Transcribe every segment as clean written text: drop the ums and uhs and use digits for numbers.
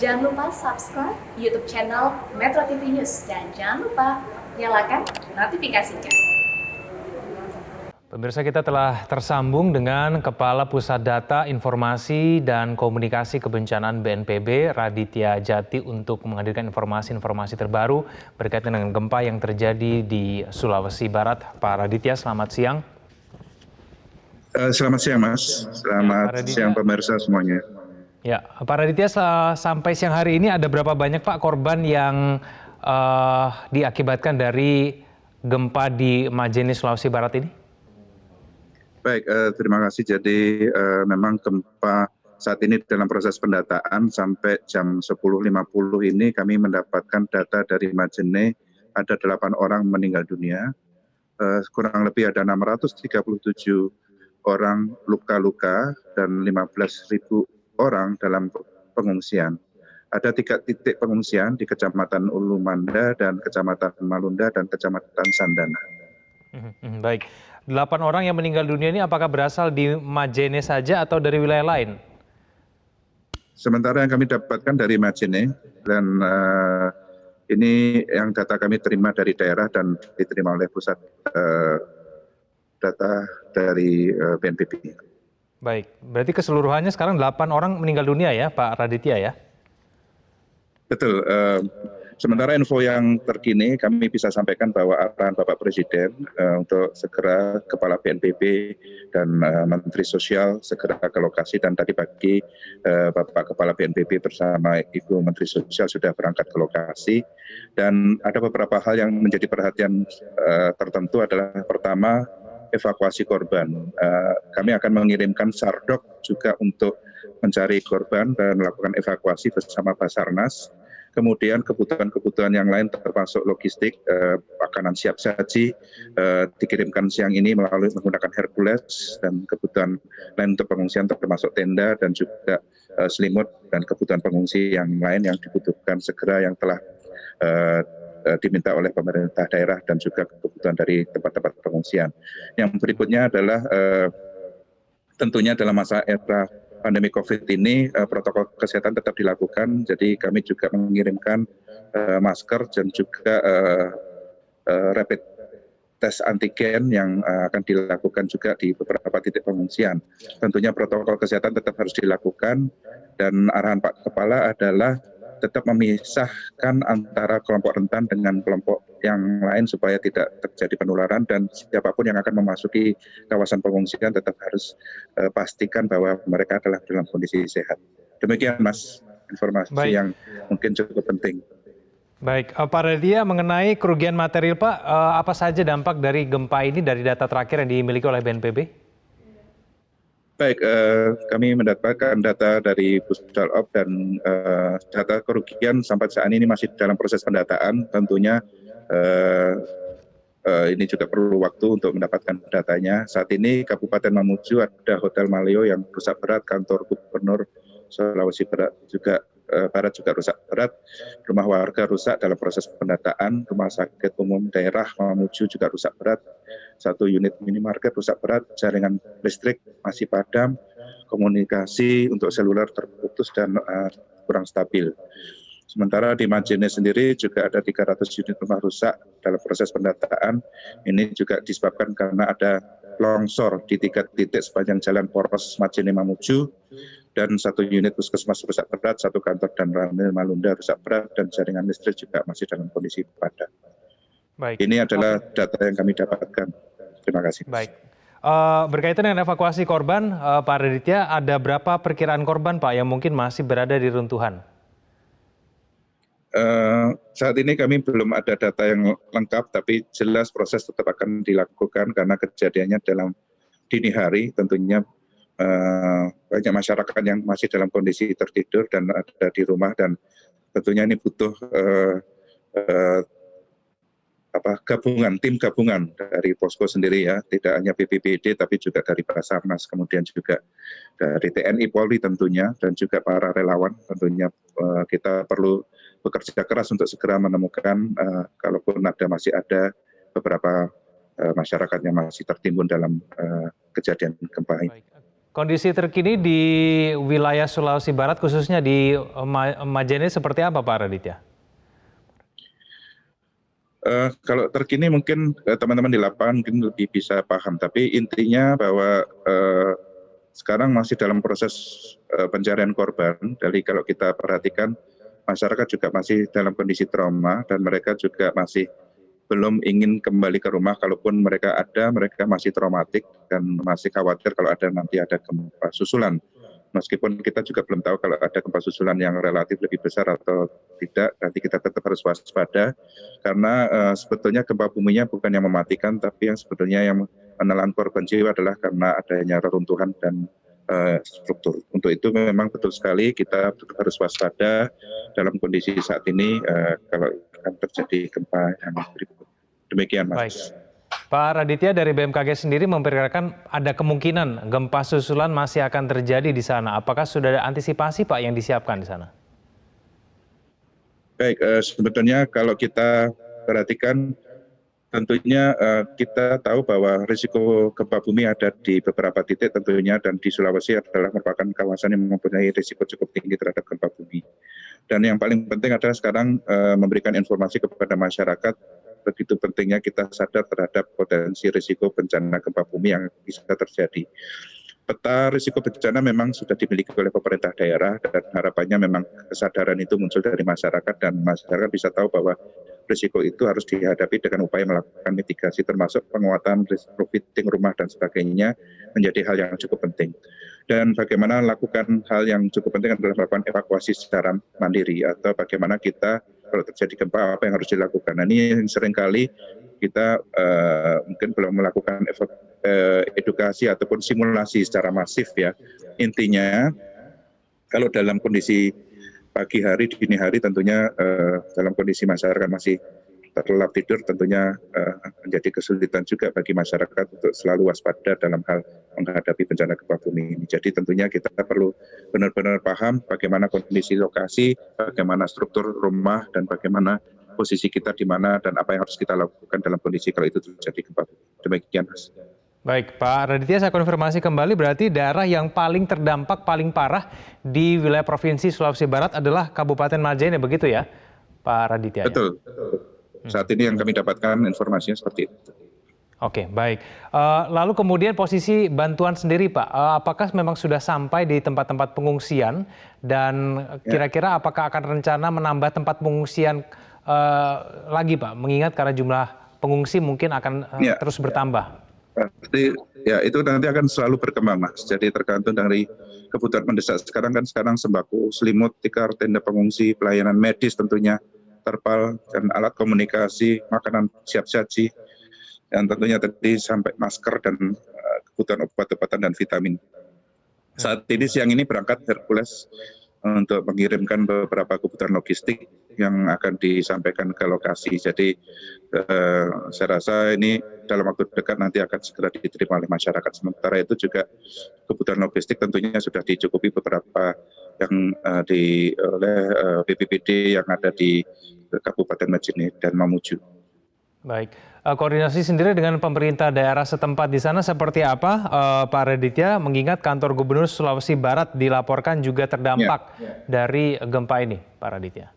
Jangan lupa subscribe YouTube channel Metro TV News dan jangan lupa nyalakan notifikasinya. Pemirsa, kita telah tersambung dengan Kepala Pusat Data Informasi dan Komunikasi Kebencanaan BNPB, Raditya Jati, untuk menghadirkan informasi-informasi terbaru berkaitan dengan gempa yang terjadi di Sulawesi Barat. Pak Raditya, selamat siang. Selamat siang, Mas. Selamat siang pemirsa semuanya. Ya, Pak Raditya, sampai siang hari ini ada berapa banyak Pak korban yang diakibatkan dari gempa di Majene, Sulawesi Barat ini? Baik, terima kasih. Jadi memang gempa saat ini dalam proses pendataan sampai jam 10.50 ini kami mendapatkan data dari Majene ada 8 orang meninggal dunia, kurang lebih ada 637 orang luka-luka dan 15.000 orang dalam pengungsian. Ada 3 titik pengungsian di Kecamatan Ulu Manda dan Kecamatan Malunda dan Kecamatan Sandana. Baik, 8 orang yang meninggal dunia ini apakah berasal di Majene saja atau dari wilayah lain? Sementara yang kami dapatkan dari Majene dan ini yang data kami terima dari daerah dan diterima oleh pusat data dari BNPB. Baik, berarti keseluruhannya sekarang 8 orang meninggal dunia ya Pak Raditya ya? Betul. Sementara info yang terkini kami bisa sampaikan bahwa arahan Bapak Presiden untuk segera Kepala BNPB dan Menteri Sosial segera ke lokasi, dan tadi pagi Bapak Kepala BNPB bersama Ibu Menteri Sosial sudah berangkat ke lokasi. Dan ada beberapa hal yang menjadi perhatian tertentu adalah pertama, evakuasi korban. Kami akan mengirimkan Sardok juga untuk mencari korban dan melakukan evakuasi bersama Basarnas. Kemudian kebutuhan-kebutuhan yang lain termasuk logistik, makanan siap saji dikirimkan siang ini melalui menggunakan Hercules, dan kebutuhan lain untuk pengungsian termasuk tenda dan juga selimut dan kebutuhan pengungsi yang lain yang dibutuhkan segera yang telah diminta oleh pemerintah daerah dan juga kebutuhan dari tempat-tempat pengungsian. Yang berikutnya adalah tentunya dalam masa era pandemi COVID ini protokol kesehatan tetap dilakukan. Jadi kami juga mengirimkan masker dan juga rapid test antigen yang akan dilakukan juga di beberapa titik pengungsian. Tentunya protokol kesehatan tetap harus dilakukan, dan arahan Pak Kepala adalah tetap memisahkan antara kelompok rentan dengan kelompok yang lain supaya tidak terjadi penularan, dan siapapun yang akan memasuki kawasan pengungsian tetap harus pastikan bahwa mereka adalah dalam kondisi sehat. Demikian Mas, informasi yang mungkin cukup penting. Baik, Pak Raditya, mengenai kerugian material Pak, apa saja dampak dari gempa ini dari data terakhir yang dimiliki oleh BNPB? Baik, kami mendapatkan data dari Pusdalop dan data kerugian sampai saat ini masih dalam proses pendataan. Tentunya ini juga perlu waktu untuk mendapatkan datanya. Saat ini Kabupaten Mamuju ada Hotel Maleo yang rusak berat, kantor Gubernur Sulawesi Barat juga rusak berat, rumah warga rusak dalam proses pendataan, rumah sakit umum daerah Mamuju juga rusak berat, 1 unit minimarket rusak berat, jaringan listrik masih padam, komunikasi untuk seluler terputus dan kurang stabil. Sementara di Majene sendiri juga ada 300 unit rumah rusak dalam proses pendataan. Ini juga disebabkan karena ada longsor di 3 titik sepanjang jalan poros Majene Mamuju, dan 1 unit puskesmas rusak berat, 1 kantor dan Ranil Malunda rusak berat, dan jaringan listrik juga masih dalam kondisi padam. Baik. Ini adalah data yang kami dapatkan. Terima kasih. Baik. Berkaitan dengan evakuasi korban, Pak Raditya, ada berapa perkiraan korban Pak yang mungkin masih berada di runtuhan? Saat ini kami belum ada data yang lengkap, tapi jelas proses tetap akan dilakukan karena kejadiannya dalam dini hari. Tentunya banyak masyarakat yang masih dalam kondisi tertidur dan ada di rumah, dan tentunya ini butuh tim gabungan dari posko sendiri ya, tidak hanya BPBD tapi juga dari Basarnas, kemudian juga dari TNI Polri tentunya, dan juga para relawan. Tentunya kita perlu bekerja keras untuk segera menemukan kalaupun masih ada beberapa masyarakat yang masih tertimbun dalam kejadian gempa ini. Kondisi terkini di wilayah Sulawesi Barat khususnya di Majene seperti apa Pak Raditya? Kalau terkini mungkin teman-teman di lapangan mungkin lebih bisa paham, tapi intinya bahwa sekarang masih dalam proses pencarian korban. Jadi kalau kita perhatikan masyarakat juga masih dalam kondisi trauma dan mereka juga masih belum ingin kembali ke rumah. Kalaupun mereka ada, mereka masih traumatik dan masih khawatir kalau nanti ada gempa susulan. Meskipun kita juga belum tahu kalau ada gempa susulan yang relatif lebih besar atau tidak, nanti kita tetap harus waspada karena sebetulnya gempa buminya bukan yang mematikan, tapi yang sebetulnya yang menelan korban jiwa adalah karena adanya reruntuhan dan struktur. Untuk itu memang betul sekali kita tetap harus waspada dalam kondisi saat ini kalau akan terjadi gempa yang berikut. Demikian Mas. Baik. Pak Raditya dari BMKG sendiri memperkirakan ada kemungkinan gempa susulan masih akan terjadi di sana. Apakah sudah ada antisipasi Pak yang disiapkan di sana? Baik, sebetulnya kalau kita perhatikan tentunya kita tahu bahwa risiko gempa bumi ada di beberapa titik tentunya, dan di Sulawesi adalah merupakan kawasan yang mempunyai risiko cukup tinggi terhadap gempa bumi. Dan yang paling penting adalah sekarang memberikan informasi kepada masyarakat, begitu pentingnya kita sadar terhadap potensi risiko bencana gempa bumi yang bisa terjadi. Peta risiko bencana memang sudah dimiliki oleh pemerintah daerah dan harapannya memang kesadaran itu muncul dari masyarakat dan masyarakat bisa tahu bahwa risiko itu harus dihadapi dengan upaya melakukan mitigasi termasuk penguatan retrofitting rumah dan sebagainya menjadi hal yang cukup penting. Dan bagaimana lakukan hal yang cukup penting adalah melakukan evakuasi secara mandiri atau bagaimana kita kalau terjadi gempa apa yang harus dilakukan. Nah, ini yang seringkali kita mungkin belum melakukan edukasi ataupun simulasi secara masif ya. Intinya kalau dalam kondisi pagi hari, dini hari tentunya dalam kondisi masyarakat masih terlelap tidur tentunya menjadi kesulitan juga bagi masyarakat untuk selalu waspada dalam hal menghadapi bencana gempa bumi ini. Jadi tentunya kita perlu benar-benar paham bagaimana kondisi lokasi, bagaimana struktur rumah, dan bagaimana posisi kita di mana dan apa yang harus kita lakukan dalam kondisi kalau itu terjadi gempa bumi. Demikian Mas. Baik, Pak Raditya, saya konfirmasi kembali berarti daerah yang paling terdampak, paling parah di wilayah Provinsi Sulawesi Barat adalah Kabupaten Majene, begitu ya, Pak Raditya? Betul. Saat ini yang kami dapatkan informasinya seperti itu. Oke, baik. Lalu kemudian posisi bantuan sendiri, Pak, apakah memang sudah sampai di tempat-tempat pengungsian dan kira-kira apakah akan rencana menambah tempat pengungsian lagi, Pak? Mengingat karena jumlah pengungsi mungkin akan terus bertambah. Berarti ya itu nanti akan selalu berkembang Mas. Jadi tergantung dari kebutuhan mendesak. Sekarang sembako, selimut, tikar, tenda pengungsi, pelayanan medis tentunya, terpal dan alat komunikasi, makanan siap saji, dan tentunya tadi sampai masker dan kebutuhan obat-obatan dan vitamin. Saat ini siang ini berangkat Hercules untuk mengirimkan beberapa kebutuhan logistik yang akan disampaikan ke lokasi. Jadi saya rasa ini dalam waktu dekat nanti akan segera diterima oleh masyarakat. Sementara itu juga kebutuhan logistik tentunya sudah dicukupi beberapa yang oleh BPBD yang ada di Kabupaten Majene dan Mamuju. Baik, koordinasi sendiri dengan pemerintah daerah setempat di sana seperti apa, Pak Raditya? Mengingat kantor Gubernur Sulawesi Barat dilaporkan juga terdampak dari gempa ini, Pak Raditya.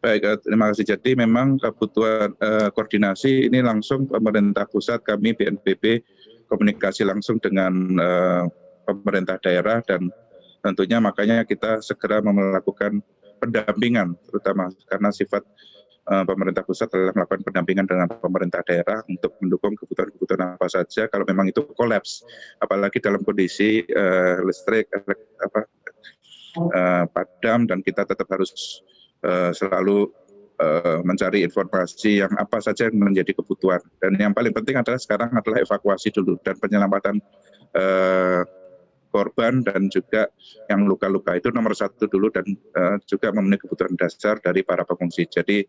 Baik, terima kasih. Jadi memang kebutuhan koordinasi ini langsung pemerintah pusat, kami BNPB komunikasi langsung dengan pemerintah daerah dan tentunya makanya kita segera melakukan pendampingan, terutama karena sifat pemerintah pusat adalah melakukan pendampingan dengan pemerintah daerah untuk mendukung kebutuhan-kebutuhan apa saja kalau memang itu kolaps, apalagi dalam kondisi listrik padam, dan kita tetap harus selalu mencari informasi yang apa saja yang menjadi kebutuhan. Dan yang paling penting adalah sekarang adalah evakuasi dulu dan penyelamatan korban dan juga yang luka-luka itu nomor satu dulu, dan juga memenuhi kebutuhan dasar dari para pengungsi. Jadi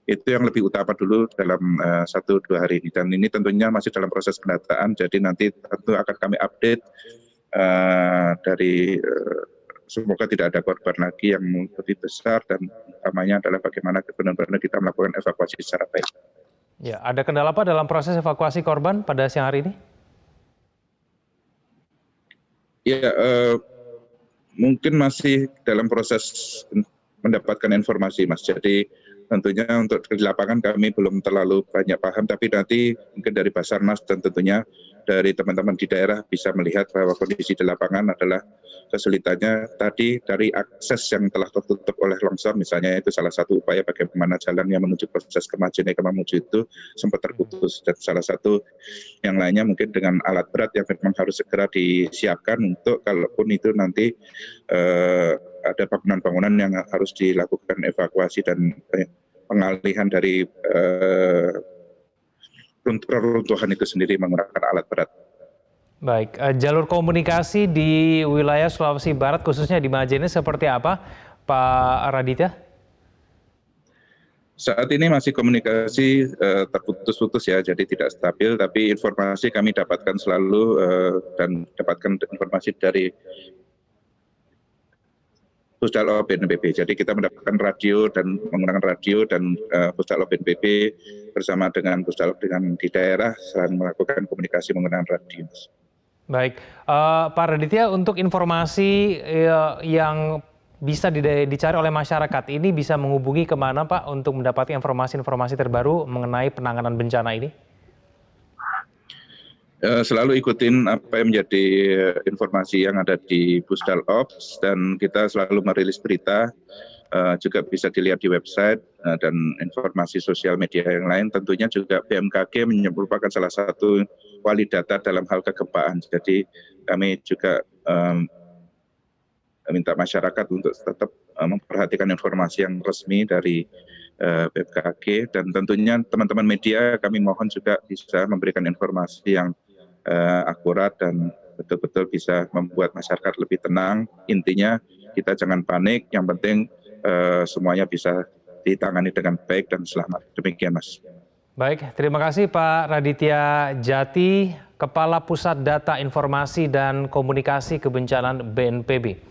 itu yang lebih utama dulu dalam 1-2 hari ini, dan ini tentunya masih dalam proses pendataan. Jadi nanti tentu akan kami update dari semoga tidak ada korban lagi yang lebih besar, dan utamanya adalah bagaimana benar-benar kita melakukan evakuasi secara baik. Ya, ada kendala apa dalam proses evakuasi korban pada siang hari ini? Ya, mungkin masih dalam proses mendapatkan informasi, Mas. Jadi tentunya untuk di lapangan kami belum terlalu banyak paham, tapi nanti mungkin dari Basarnas dan tentunya dari teman-teman di daerah bisa melihat bahwa kondisi di lapangan adalah kesulitannya tadi dari akses yang telah tertutup oleh longsor, misalnya itu salah satu upaya bagaimana jalan yang menuju proses Kemajene ke Mamuju itu sempat terputus, dan salah satu yang lainnya mungkin dengan alat berat yang memang harus segera disiapkan untuk kalaupun itu nanti ada bangunan-bangunan yang harus dilakukan evakuasi dan pengalihan dari reruntuhan itu sendiri menggunakan alat berat. Baik, jalur komunikasi di wilayah Sulawesi Barat khususnya di Majene seperti apa, Pak Raditya? Saat ini masih komunikasi terputus-putus ya, jadi tidak stabil, tapi informasi kami dapatkan selalu dan dapatkan informasi dari Pusdalop BNPB. Jadi kita mendapatkan radio dan menggunakan radio dan Pusdalop BNPB bersama dengan Pusdalop dengan di daerah selain melakukan komunikasi menggunakan radio. Baik, Pak Raditya, untuk informasi yang bisa dicari oleh masyarakat ini bisa menghubungi kemana Pak untuk mendapatkan informasi-informasi terbaru mengenai penanganan bencana ini? Selalu ikutin apa yang menjadi informasi yang ada di Pusdalops dan kita selalu merilis berita, juga bisa dilihat di website dan informasi sosial media yang lain. Tentunya juga BMKG merupakan salah satu wali data dalam hal kegempaan. Jadi kami juga minta masyarakat untuk tetap memperhatikan informasi yang resmi dari BMKG dan tentunya teman-teman media kami mohon juga bisa memberikan informasi yang akurat dan betul-betul bisa membuat masyarakat lebih tenang. Intinya kita jangan panik, yang penting semuanya bisa ditangani dengan baik dan selamat. Demikian, Mas. Baik, terima kasih Pak Raditya Jati, Kepala Pusat Data Informasi dan Komunikasi Kebencanaan BNPB.